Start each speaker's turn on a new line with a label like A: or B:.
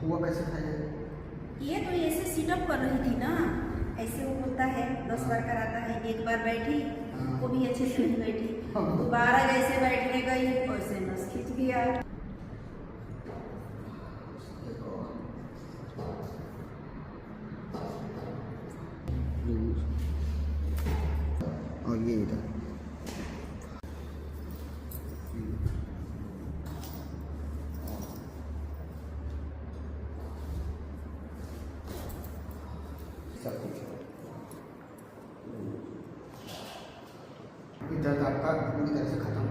A: हुआ कैसे था
B: ये तो ऐसे सिटअप कर रही थी ना, ऐसे वो होता है 10 बार कराता है। एक बार बैठी, वो भी अच्छे से नहीं बैठी, दोबारा जैसे बैठने गई वैसे नस खींच गया।
A: और ये इधर सब कुछ दर्द आपका पूरी तरह से खत्म